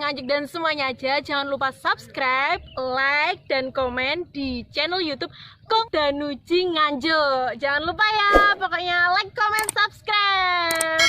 Nganjuk dan semuanya aja. Jangan lupa subscribe, like, dan komen di channel YouTube Kok Danuji Nganjuk. Jangan lupa ya, pokoknya like, comment, subscribe.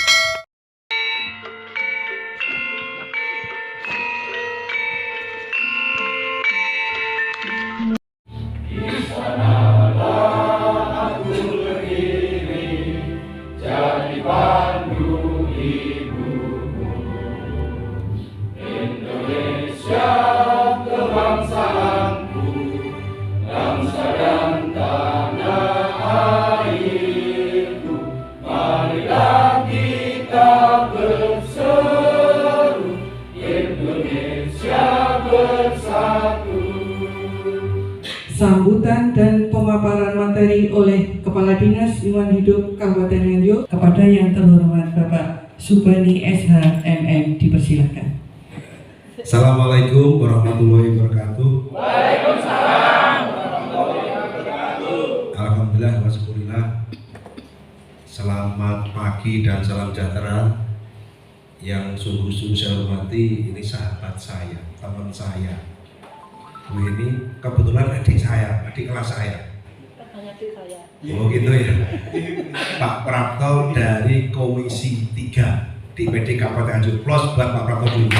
Sambutan dan pemaparan materi oleh Kepala Dinas Lingkungan Hidup Kabupaten Nganjuk kepada yang terhormat Bapak Subani SH MM, dipersilakan. Assalamualaikum warahmatullahi wabarakatuh. Waalaikumsalam warahmatullahi wabarakatuh. Alhamdulillah wa syukurillah. Selamat pagi dan salam sejahtera. Yang sungguh-sungguh saya hormati, ini sahabat saya, teman saya. Ini kebetulan adik saya, adik kelas saya. Oh gitu ya. Pak Prapto dari Komisi 3 di PD Kabupaten Nganjuk. Plus buat Pak Prapto dulu.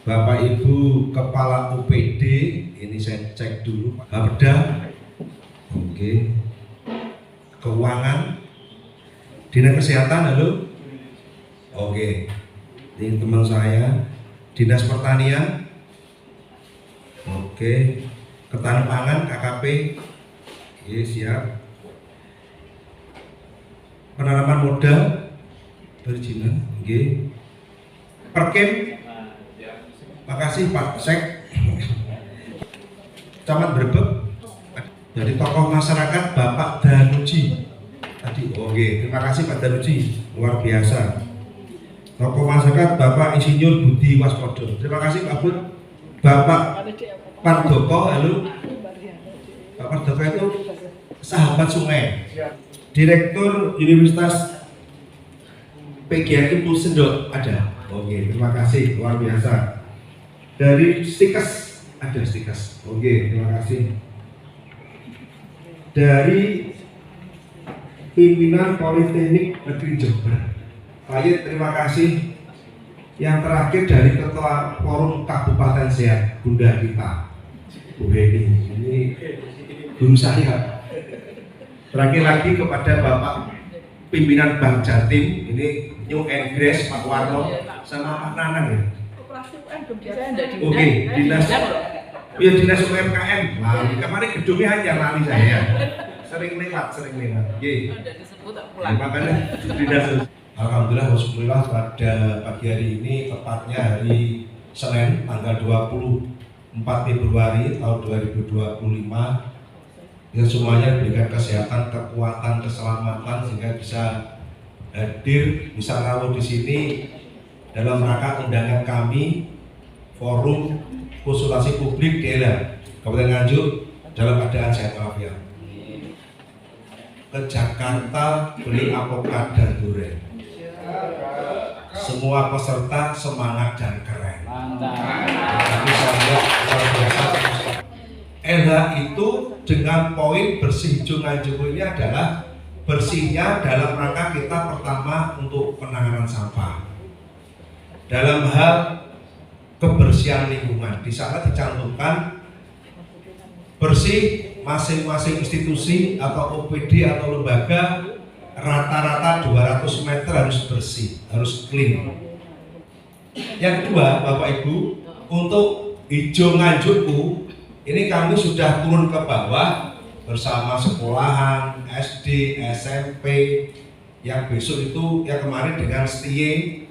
Bapak Ibu Kepala UPD, ini saya cek dulu. Bapeda, oke. Keuangan, Dinas Kesehatan, halo. Oke, ini teman saya. Dinas Pertanian, oke. Ketahanan Pangan, KKP, iya siap. Penanaman modal, perizinan, oke. Perkem, makasih Pak Sek. Camat Brebek, dari tokoh masyarakat Bapak Danuji. Tadi, oke. Terima kasih Pak Danuji, luar biasa. Tokoh masyarakat Bapak Insinyur Budi Waspodo. Terima kasih Pak Bud. Bapak Pardoko, halo. Pak Pardoko itu sahabat sungai. Direktur Universitas PGRI Pusendok ada. Oke, terima kasih, luar biasa. Dari Stikes ada Stikes. Oke, terima kasih. Dari pimpinan Politeknik Negeri Jember. Baik, terima kasih. Yang terakhir dari Ketua Forum Kabupaten Sehat, Bunda kita, Bu Heni. Ini guru saya. Terakhir lagi kepada Bapak Pimpinan Bank Jatim, ini New Grace, Pak Warno, sama Pak Nanang ya. Oke, Dinas, ya Dinas UMKM. Lali, kemarin gedungnya hanya lali saya. Sering lewat. Ye. Makanya Dinas. Alhamdulillah wassyukurillah pada pagi hari ini, tepatnya hari Senin tanggal 24 Februari tahun 2025, ya semuanya diberikan kesehatan, kekuatan, keselamatan sehingga bisa hadir, bisa rawuh di sini dalam rangka undangan kami Forum Konsultasi Publik Daerah Kabupaten Nganjuk dalam keadaan sehat walafiat. Ke Jakarta beli avokat dan durian. Semua peserta semangat dan keren. Tapi saya luar biasa. LH itu dengan poin bersih hijau Nganjuk ini adalah bersihnya dalam rangka kita pertama untuk penanganan sampah. Dalam hal kebersihan lingkungan, di sana dicantumkan bersih masing-masing institusi atau OPD atau lembaga rata-rata 200 meter harus bersih, harus clean. Yang kedua, Bapak Ibu, untuk hijau Nganjukku, ini kami sudah turun ke bawah bersama sekolahan, SD, SMP, yang besok itu, yang kemarin dengan Setie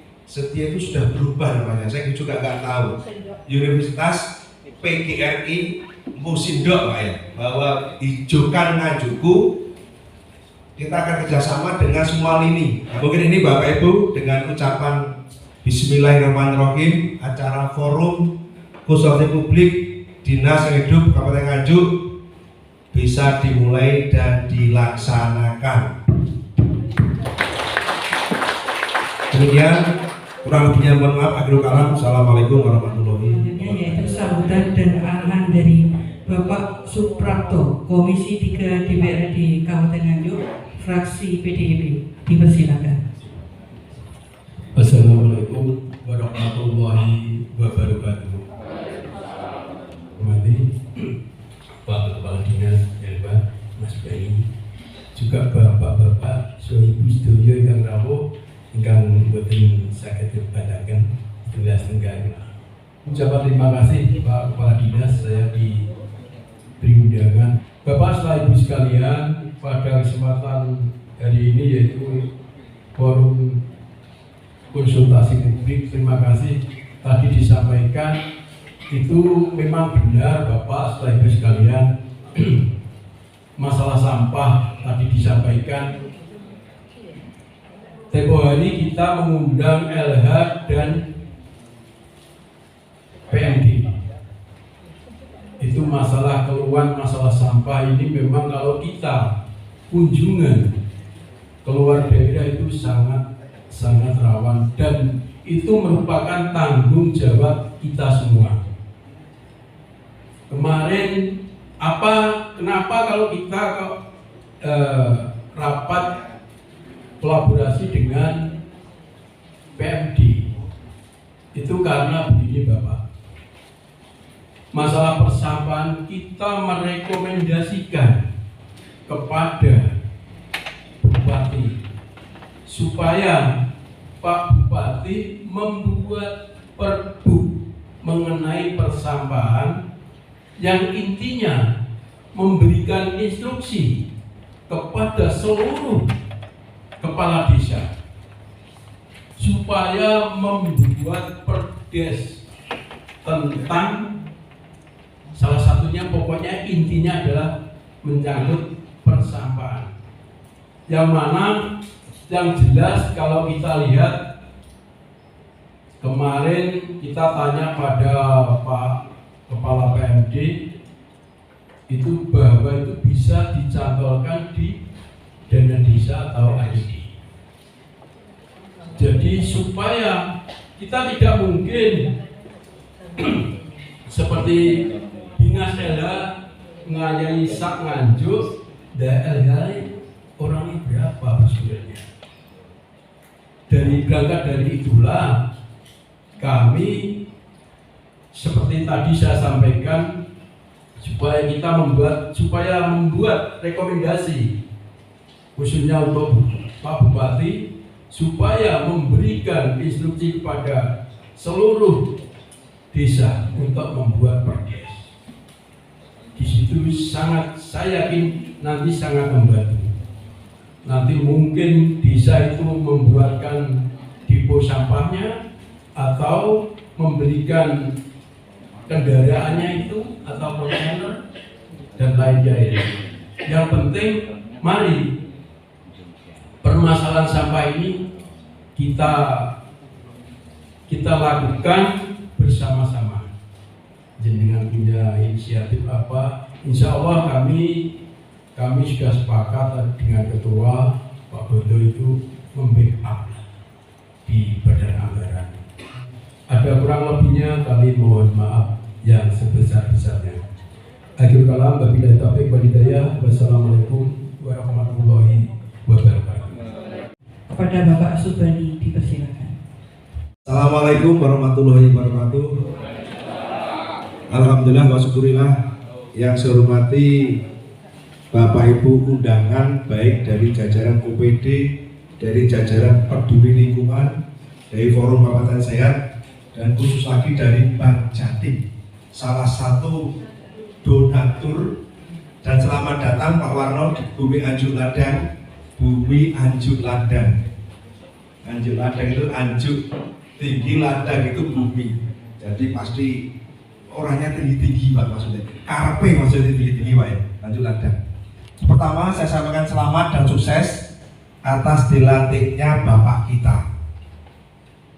itu sudah berubah namanya, saya juga nggak tahu. Universitas PGRI Pusendok Pak ya, bahwa hijaukan Nganjukku. Kita akan kerjasama dengan semua lini. Nah, mungkin ini Bapak Ibu dengan ucapan Bismillahirrahmanirrahim, acara Forum Konsultasi Publik Dinas Hidup Kabupaten Nganjuk bisa dimulai dan dilaksanakan. Kemudian Kurang lebihnya mohon maaf. Akhirul kalam. Assalamualaikum warahmatullahi Selanjutnya wabarakatuh. yaitu sambutan dan arahan dari Bapak Suprapto, Komisi 3 DPRD Kabupaten Nganjuk, fraksi PDIP. Dipersilakan. Assalamualaikum warahmatullahi wabarakatuh. Hormati Pak Kepala Dinas Elba, Mas Bayi, juga bapak-bapak, ibu sedaya ingkang rawuh, ingkang boten saged dipadaken jelas tenggang. Ucapan terima kasih Pak Kepala Dinas, saya diberi undangan. Bapak setelah ibu sekalian, pada kesempatan hari ini yaitu forum konsultasi publik, terima kasih tadi disampaikan itu memang benar Bapak setelah ibu sekalian. Masalah sampah tadi disampaikan, tempo hari kita mengundang LH dan PMD. Itu masalah keluhan masalah sampah ini memang kalau kita kunjungan keluar daerah itu sangat rawan, dan itu merupakan tanggung jawab kita semua. Kemarin kenapa kalau kita rapat kolaborasi dengan PMD itu karena begini Bapak, masalah persampahan kita merekomendasikan kepada Bupati supaya Pak Bupati membuat perbu mengenai persampahan yang intinya memberikan instruksi kepada seluruh kepala desa supaya membuat perdes tentang, salah satunya pokoknya intinya adalah menyangkut persampahan, yang mana yang jelas kalau kita lihat kemarin kita tanya pada Pak Kepala PMD itu bahwa itu bisa dicantolkan di dana desa atau AID. Jadi supaya kita tidak mungkin seperti Dinas LH ngayai sak Nganjuk, LH orangnya berapa sebenarnya? Berangkat dari itulah kami seperti tadi saya sampaikan supaya membuat rekomendasi khususnya untuk Pak Bupati supaya memberikan instruksi kepada seluruh desa untuk membuat perdes. Di situ saya yakin nanti sangat membantu. Nanti mungkin desa itu membuatkan depo sampahnya atau memberikan kendaraannya itu atau kontainer dan lain-lain. Yang penting mari permasalahan sampah ini kita lakukan bersama-sama. Jenengan punya inisiatif apa? Insya Allah kami sudah sepakat dengan ketua Pak Bodo itu membackup di badan anggaran. Ada kurang lebihnya kami mohon maaf yang sebesar-besarnya. Akhirul kalam, wabillahi taufiq wal hidayah. Wassalamualaikum warahmatullahi wabarakatuh. Kepada Bapak Subani dipersilakan. Assalamualaikum warahmatullahi wabarakatuh. Alhamdulillah wa syukurillah. Yang saya hormati Bapak Ibu undangan baik dari jajaran OPD, dari jajaran peduli lingkungan, dari Forum Kabupaten Sehat, dan khusus lagi dari Bank Jatim, salah satu donatur. Dan selamat datang Pak Warno di Bumi Anjuk Ladang. Bumi Anjuk Ladang. Anjuk Ladang itu anjuk tinggi, ladang itu bumi. Jadi pasti orangnya tinggi-tinggi Pak, maksudnya karpe maksudnya tinggi-tinggi Pak ya, Anjuk Ladang. Pertama saya sampaikan selamat dan sukses atas dilantiknya Bapak kita,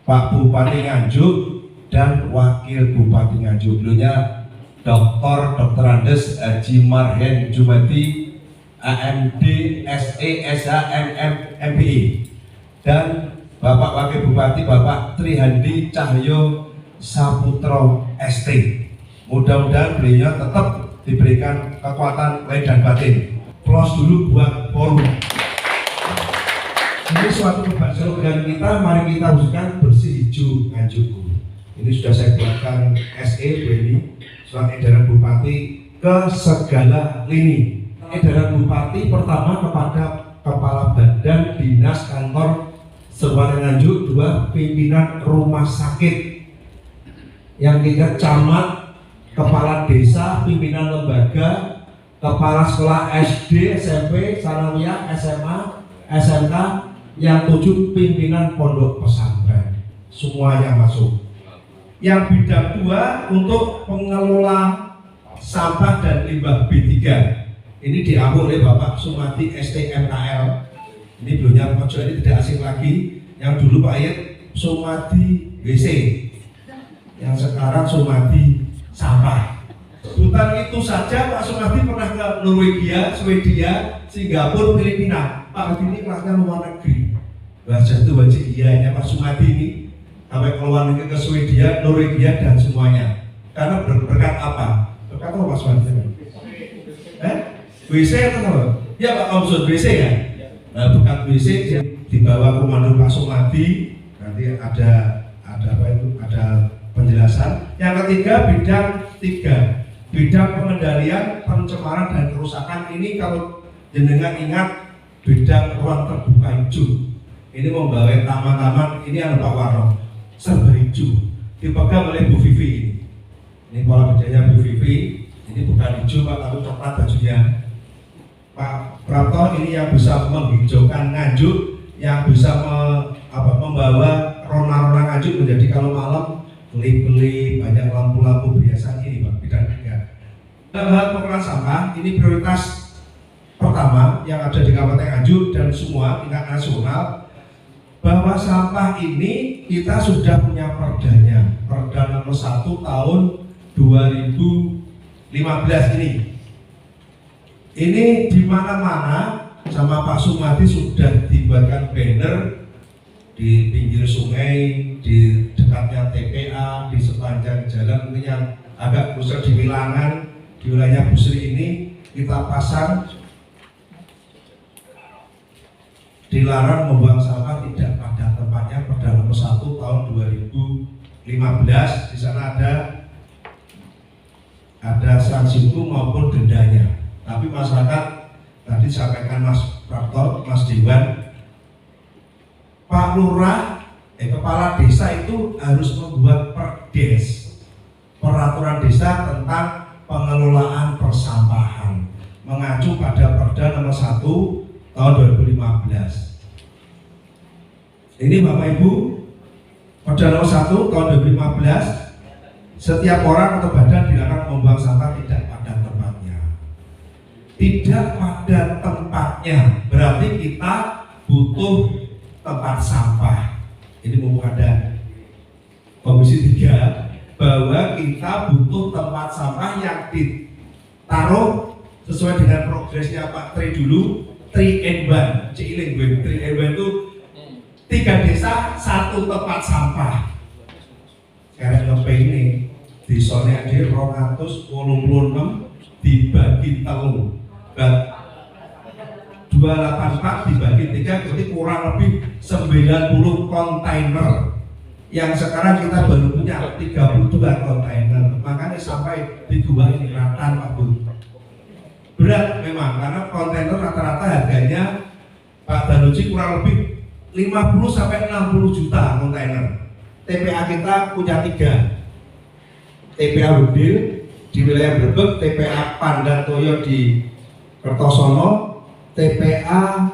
Pak Bupati Nganjuk dan Wakil Bupati Nganjuk. Dulunya Dr. Andes Haji Marhen Jumati AMD SE SH MM MPI, dan Bapak Wakil Bupati Bapak Trihandi Cahyo Saputro ST. Mudah-mudahan beliau tetap diberikan kekuatan lahir dan batin. Close dulu buat forum. Ini suatu kebahagiaan kita, mari kita wujudkan bersih hijau Nganjukku. Ini sudah saya buatkan SE ini, surat edaran Bupati ke segala lini. Edaran Bupati pertama kepada Kepala Badan Dinas Kantor Kabupaten Nganjuk, 2 pimpinan rumah sakit, yang 3 camat, kepala desa, pimpinan lembaga, kepala sekolah SD, SMP, sanawiyah, SMA, SMK, yang 7 pimpinan pondok pesantren. Semuanya masuk. Yang bidang 2 untuk pengelola sampah dan limbah B3. Ini diambil oleh Bapak Sumadi STMKL. Ini beliaunya pojok ini tidak asing lagi. Yang dulu Pak Ayat Sumadi WC, yang sekarang Sumadi sampah. Bukan itu saja, Pak Sumadi pernah ke Norwegia, Swedia, Singapura, Filipina. Pak ini kelasnya luar negeri. Bahasa itu wajib iya Pak Sumadi ini sampai keluar negeri ke Swedia, Norwegia dan semuanya. Karena berkat apa? Berkat apa Pak Sumadi? WC atau apa? Ya Pak Komsun WC ya. Nah, berkat WC di bawah komando Pak Sumadi, nanti ada apa itu? Ada penjelasan. Yang ketiga bidang 3, bidang pengendalian pencemaran dan kerusakan. Ini kalau jenengan ingat bidang ruang terbuka hijau. Ini membawa taman-taman, ini ada Pak Warno, serba hijau, dipegang oleh Bu Vivi ini. Ini pola kerjanya Bu Vivi. Ini bukan hijau Pak, tapi coklat bajunya. Pak Prapto ini yang bisa menghijaukan Nganjuk, yang bisa membawa rona-rona Nganjuk menjadi kalau malam beli banyak lampu-lampu biasa ini Pak, bidang 3. Dalam hal pengelolaan sampah, ini prioritas pertama yang ada di Kabupaten Nganjuk dan semua tingkat nasional, bahwa sampah ini kita sudah punya perdanya, Perda nomor 1 tahun 2015 ini. Ini di mana-mana sama Pak Sumadi sudah dibuatkan banner di pinggir sungai, di dekatnya TPA, di sepanjang jalan ini yang agak besar di Wilangan, di wilayah Busri ini kita pasang dilarang membuang sampah tidak pada tempatnya, Perda nomor 1 tahun 2015. Di sana ada sanksi hukum maupun dendanya. Tapi masyarakat tadi sampaikan Mas Prapto, Mas Dewan, Pak Lurah, kepala desa itu harus membuat perdes, peraturan desa tentang pengelolaan persampahan, mengacu pada Perda nomor 1 tahun 2015. Ini Bapak Ibu, Perda nomor 1 tahun 2015, setiap orang atau badan dilarang membuang sampah tidak pada tempatnya. Tidak pada tempatnya berarti kita butuh tempat sampah. Ini mau ada Komisi 3 bahwa kita butuh tempat sampah yang ditaruh sesuai dengan progresnya Pak Tri dulu, 3 in 1, Ciiling 3 in 1 itu 3 desa 1 tempat sampah. Sekarang ngepe ini di sone ada 286 dibagi telur. 284 dibagi 3 berarti kurang lebih 90 kontainer. Yang sekarang kita baru punya 32 kontainer. Makanya sampai di gua ini ratan Pak Bu. Berat memang karena kontainer rata-rata harganya Pak Danuji kurang lebih 50 sampai 60 juta kontainer. TPA kita punya 3. TPA Wedil di wilayah Brebek, TPA Pandan Toyo di Kertosono, TPA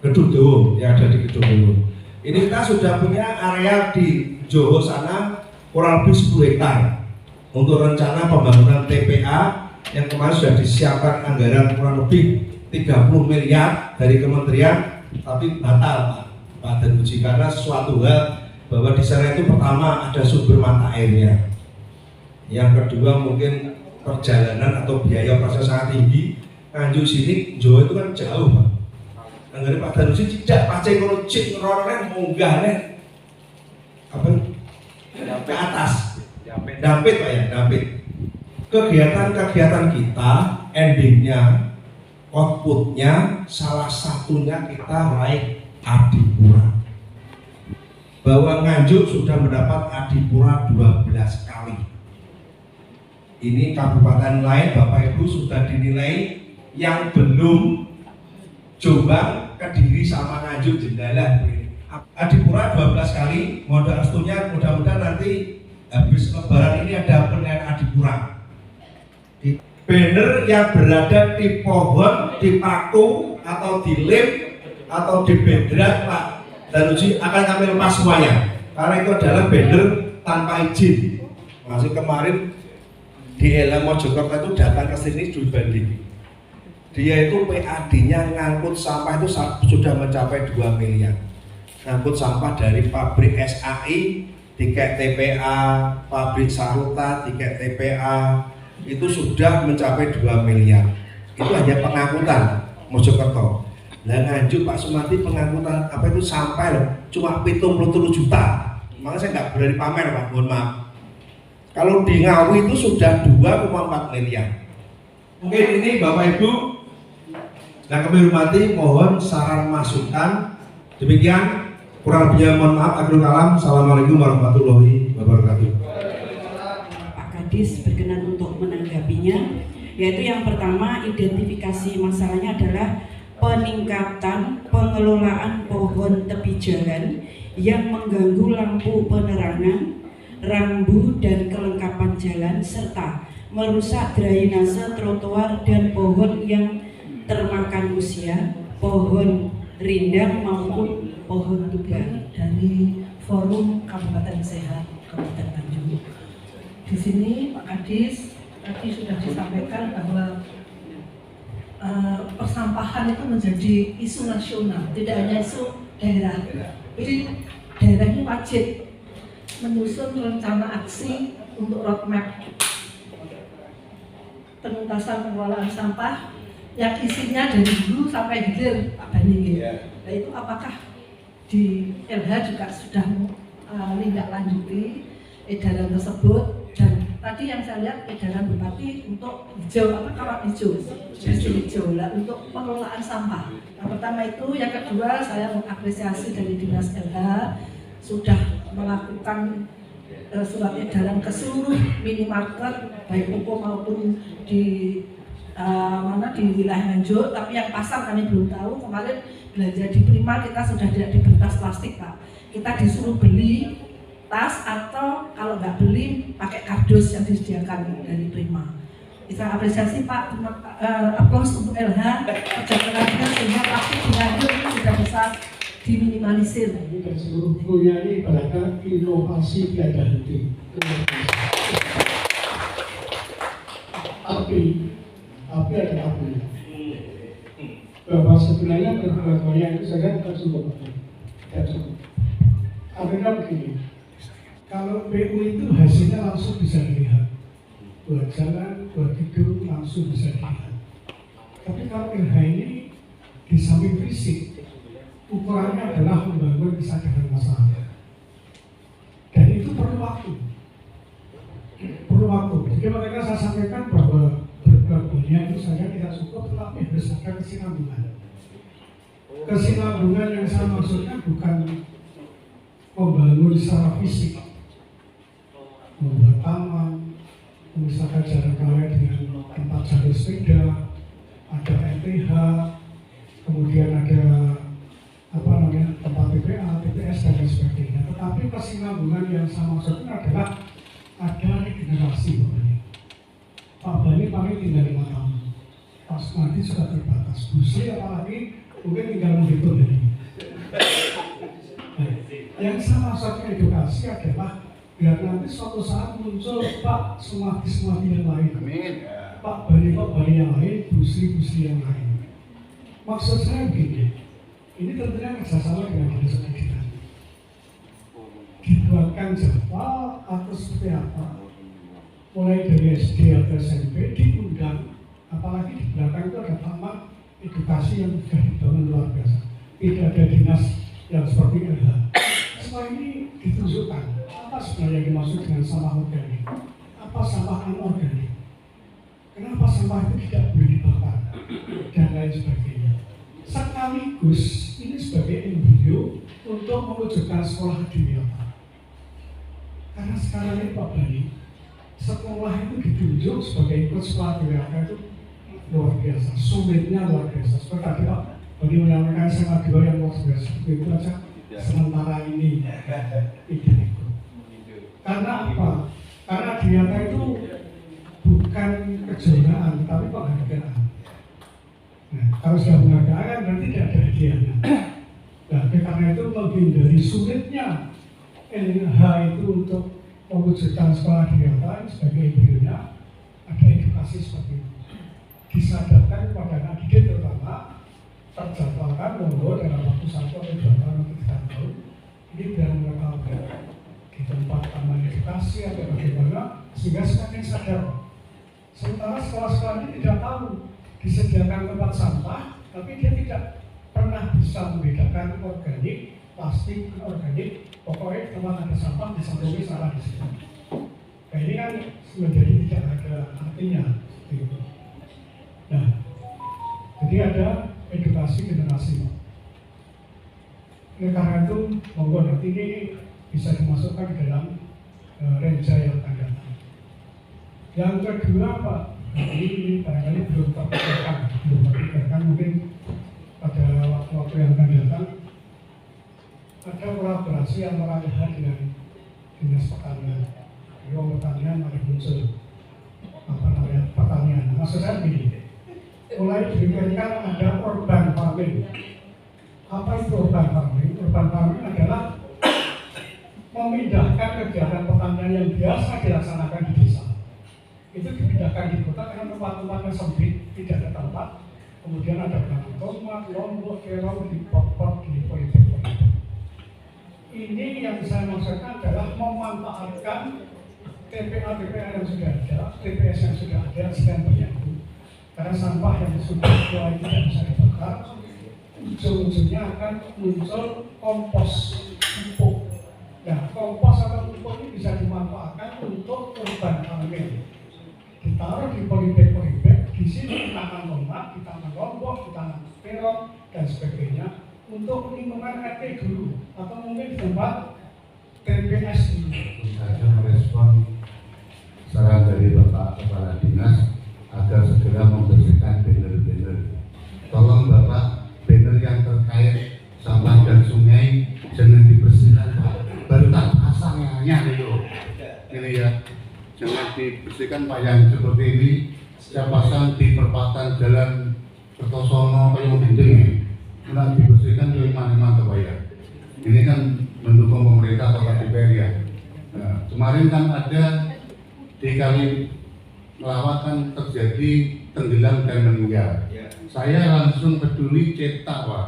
Gedung yang ada di Gedung. Ini kita sudah punya area di Johor sana kurang lebih 10 hektar untuk rencana pembangunan TPA yang kemarin sudah disiapkan anggaran kurang lebih 30 miliar dari kementerian, tapi batal Pak Danuji karena sesuatu hal bahwa di sana itu pertama ada sumber mata airnya, yang kedua mungkin perjalanan atau biaya operasional sangat tinggi. Nganjuk sini, Jawa itu kan jauh Pak. Anggere Pak Danusi tidak pacen kono cik ngerone munggah nek apa ke atas. Dampit Pak ya, dampit. Kegiatan-kegiatan kita endingnya, outputnya salah satunya kita raih Adipura. Bahwa Nganjuk sudah mendapat Adipura 12 kali. Ini kabupaten lain Bapak Ibu sudah dinilai, yang belum Jombang, Kediri sama Nganjuk jendela. Adipura 12 kali, mudah-mudahan nanti habis lebaran ini ada penilaian Adipura. Banner yang berada di pohon, di paku, atau di lem, atau di bedrat Pak Danusi akan kami lepas semuanya, karena itu adalah banner tanpa izin. Masih kemarin di Elang Mojokerto itu datang ke sini dibanding. Dia itu PAD-nya ngangkut sampah itu sudah mencapai 2 miliar. Ngangkut sampah dari pabrik SAI, tiket TPA, pabrik Saruta, tiket TPA, itu sudah mencapai 2 miliar. Itu hanya pengangkutan Mojokerto. Nah Nganjuk Pak Sumadi pengangkutan apa itu sampai loh, cuma 73 juta. Makanya saya nggak berani pamer Pak, mohon maaf. Kalau di Ngawi itu sudah 2,4 miliar. Mungkin ini Bapak Ibu yang kami hormati, mohon saran masukan. Demikian, kurang lebihnya mohon maaf. Akhirul kalam. Assalamualaikum warahmatullahi wabarakatuh. Pak Kadis berkenan untuk menanggapinya, yaitu yang pertama, identifikasi masalahnya adalah peningkatan pengelolaan pohon tepi jalan yang mengganggu lampu penerangan, rambu dan kelengkapan jalan, serta merusak drainase trotoar dan pohon yang termakan usia, pohon rindang maupun pohon tumbang. Dari Forum Kabupaten Sehat Kabupaten Nganjuk. Di sini Pak Kadis tadi sudah disampaikan bahwa persampahan itu menjadi isu nasional, tidak hanya isu daerah. Jadi daerah ini wajib menyusun rencana aksi untuk roadmap penuntasan pengelolaan sampah yang isinya dari dulu sampai hilir Pak Bani. Nah itu apakah di LH juga sudah menindaklanjuti edaran tersebut? Dan tadi yang saya lihat edaran Bupati untuk hijau, kawat hijau, hijau lah untuk pengelolaan sampah. Yang pertama itu, yang kedua saya mengapresiasi dari Dinas LH sudah melakukan surat edaran ke seluruh minimarket baik Popo maupun di di wilayah Nganjuk, tapi yang pasar kami belum tahu. Kemarin belanja di Prima kita sudah tidak diberi tas plastik Pak, kita disuruh beli tas atau kalau nggak beli pakai kardus yang disediakan dari Prima. Kita apresiasi Pak, aplaus untuk LH kerja kerasnya sehingga plastik di Nganjuk ini sudah bisa diminimalisir. Dan seluruh krunya ini ibaratnya inovasi tiada henti. Api ada api. Bahwa sebenarnya berbuat banyak itu saja tidak cukup. Artinya begini, kalau PU itu hasilnya langsung bisa dilihat, buat jalan, buat gedung langsung bisa dilihat. Tapi kalau LH ini di samping fisik, ukurannya adalah membangun kesadaran masyarakat. Dan itu perlu waktu. Jadi makanya saya sampaikan bahwa bergabungnya itu saja tidak cukup, tetapi harus ada kesinambungan. Kesinambungan yang saya maksudnya bukan membangun secara fisik, membuat taman, memisahkan jarak raya dengan tempat jalur sepeda, ada LTH, kemudian ada tempat TPA, TPS dan lain sebagainya. Tetapi kesinambungan yang saya maksudnya adalah ada regenerasi. Pak Bani paling tinggal 5 tahun, Pak Sumadi sudah terbatas, Busi apalagi mungkin tinggal menghitung ini. Nah, yang saya maksudnya edukasi adalah biar nanti suatu saat muncul Pak Sumadi yang lain, Pak Bani yang lain, Busi yang lain. Maksud saya begini, ini tentunya kerjasama dengan dinas pendidikan. Dibuatkan jadwal atau seperti apa? Mulai dari SD atau SMP diundang, apalagi di belakang itu ada taman edukasi yang sudah dibangun luar biasa. Tidak ada dinas yang seperti LH. Semua ini ditunjukkan apa sebenarnya yang dimaksud dengan sampah organik, apa sampah anorganik, kenapa sampah itu tidak boleh dibakar, dan lain sebagainya. Sekaligus ini sebagai embrio untuk mewujudkan sekolah di Wilayah. Karena sekarang ini Pak Bani, sekolah itu ditunjuk sebagai ikut sekolah di Wilayah itu luar biasa, sulitnya luar biasa. Seperti tadi Pak Bani menyampaikan SMA 2 yang luar biasa, itu aja sementara ini tidak ikut. Karena apa? Karena Adiata itu bukan kejuaraan, tapi penghargaan. Nah, kalau sudah penghargaan berarti tidak ada hadiahnya. Nah, karena itu menghindari sulitnya LH itu untuk mewujudkan sekolah Adiata sebagai embrionya, ada edukasi seperti itu. Disadarkan kepada anak didik terutama, terjadwalkan monggo dalam waktu 1 atau 2 tahun atau 3 tahun ini biar mereka di tempat taman edukasi atau bagaimana sehingga semakin sadar. Sementara sekolah-sekolah ini tidak tahu disediakan tempat sampah, tapi dia tidak pernah bisa membedakan organik, plastik, organik. Pokoknya tempat ada sampah disantungi salah di situ. Nah ini kan menjadi tidak ada artinya. Gitu. Nah, jadi ada edukasi generasi. Oleh karena itu, monggo nanti ini bisa dimasukkan ke dalam renca yang akan datang. Yang kedua Pak, ini barangkali belum terpikirkan, mungkin pada waktu-waktu yang akan datang ada kolaborasi antara LH dengan Dinas Pertanian. Ruang pertanian ada muncul pertanian. Maksud saya begini, mulai dipikirkan ada urban farming. Apa itu urban farming? Urban farming adalah memindahkan kegiatan pertanian yang biasa dilaksanakan di desa. Itu dipindahkan di kota karena tempat-tempatnya sempit, tidak ada tempat. Kemudian ada penanam tomat, lombok, terong, di pot-pot, di politik-politik. Ini yang saya maksudkan adalah memanfaatkan TPA-TPA yang sudah ada, TPS yang sudah ada, sekian banyak itu. Karena sampah yang sudah mulai tidak bisa dibakar, ujung-ujungnya akan muncul kompos pupuk. Nah, kompos atau pupuk ini bisa dimanfaatkan untuk urban farming. Ditaruh di polybag, di sini ditanam tomat, ditanam lombok, ditanam terong, dan sebagainya untuk lingkungan RT dulu, atau mungkin di tempat TPS dulu. Saya merespon saran dari Bapak Kepala Dinas agar segera membersihkan banner-banner. Tolong Bapak, banner yang terkait sampah dan sungai jangan dibersihkan Pak. Baru tak pasangnya itu. Ini ya, jangan dibersihkan Pak, yang seperti ini. Saya pasang di perempatan Jalan Kertosono kayak gendeng. Nah, dibersihkan di mana-mana Pak ya. Ini kan mendukung pemerintah Kota DPR ya. Nah, kemarin kan ada di kali Melawat terjadi tenggelam dan meninggal. Saya langsung peduli cetak Pak.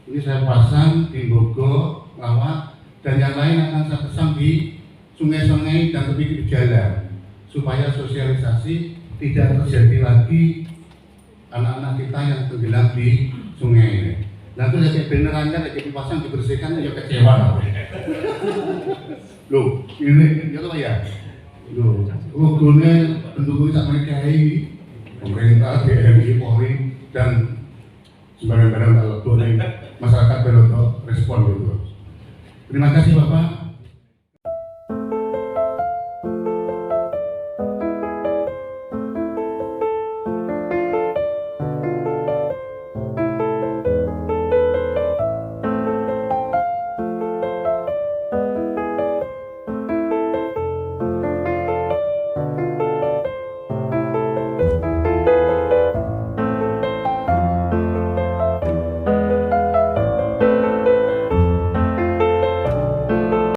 Ini saya pasang di Bogor, Melawat, dan yang lain akan saya pasang di sungai-sungai dan tepi jalan supaya sosialisasi tidak terjadi lagi anak-anak kita yang tenggelam di sungai ini. Nah itu kayak benerannya kayak dipasang dibersihkan ya kecewa. Loh, ini ya Pak ya. Loh, logonya pendukung sama KAI, pemerintah, BRI, Polri, dan sembarang-barang kalau boleh masyarakat beruntuk respon gitu. Terima kasih Bapak.